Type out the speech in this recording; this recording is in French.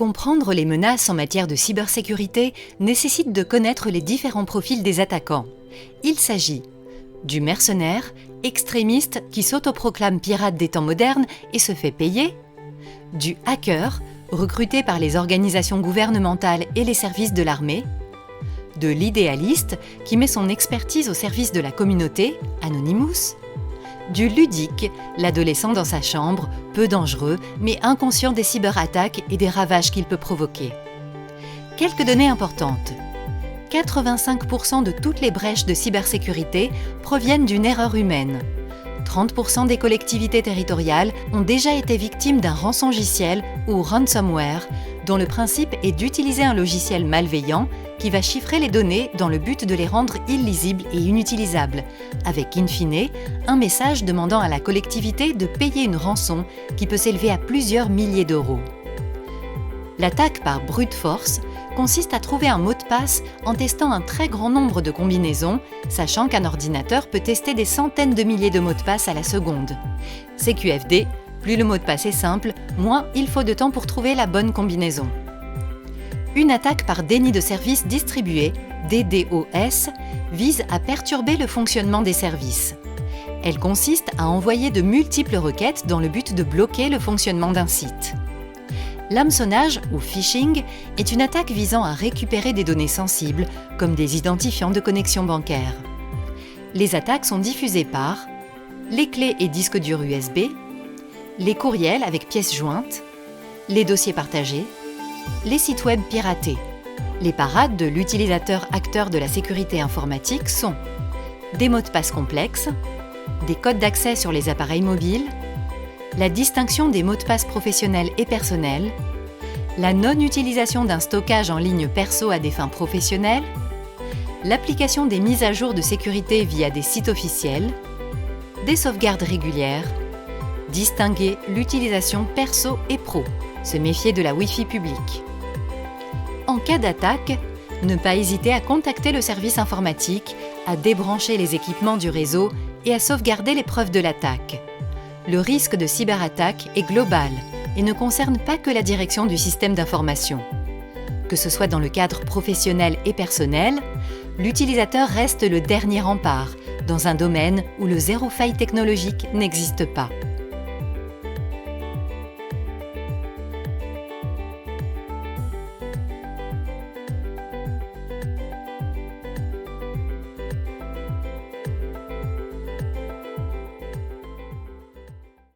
Comprendre les menaces en matière de cybersécurité nécessite de connaître les différents profils des attaquants. Il s'agit du mercenaire, extrémiste qui s'autoproclame pirate des temps modernes et se fait payer, du hacker, recruté par les organisations gouvernementales et les services de l'armée, de l'idéaliste qui met son expertise au service de la communauté, Anonymous, du ludique, l'adolescent dans sa chambre, peu dangereux, mais inconscient des cyberattaques et des ravages qu'il peut provoquer. Quelques données importantes. 85% de toutes les brèches de cybersécurité proviennent d'une erreur humaine. 30% des collectivités territoriales ont déjà été victimes d'un rançongiciel ou ransomware, dont le principe est d'utiliser un logiciel malveillant qui va chiffrer les données dans le but de les rendre illisibles et inutilisables, avec in fine un message demandant à la collectivité de payer une rançon qui peut s'élever à plusieurs milliers d'euros. L'attaque par brute force consiste à trouver un mot de passe en testant un très grand nombre de combinaisons, sachant qu'un ordinateur peut tester des centaines de milliers de mots de passe à la seconde. CQFD, plus le mot de passe est simple, moins il faut de temps pour trouver la bonne combinaison. Une attaque par déni de service distribué, DDoS, vise à perturber le fonctionnement des services. Elle consiste à envoyer de multiples requêtes dans le but de bloquer le fonctionnement d'un site. L'hameçonnage, ou phishing, est une attaque visant à récupérer des données sensibles, comme des identifiants de connexion bancaire. Les attaques sont diffusées par les clés et disques durs USB, les courriels avec pièces jointes, les dossiers partagés, les sites web piratés. Les parades de l'utilisateur acteur de la sécurité informatique sont des mots de passe complexes, des codes d'accès sur les appareils mobiles, la distinction des mots de passe professionnels et personnels, la non-utilisation d'un stockage en ligne perso à des fins professionnelles, l'application des mises à jour de sécurité via des sites officiels, des sauvegardes régulières, distinguer l'utilisation perso et pro, se méfier de la Wi-Fi publique. En cas d'attaque, ne pas hésiter à contacter le service informatique, à débrancher les équipements du réseau et à sauvegarder les preuves de l'attaque. Le risque de cyberattaque est global et ne concerne pas que la direction du système d'information. Que ce soit dans le cadre professionnel et personnel, l'utilisateur reste le dernier rempart, dans un domaine où le zéro faille technologique n'existe pas.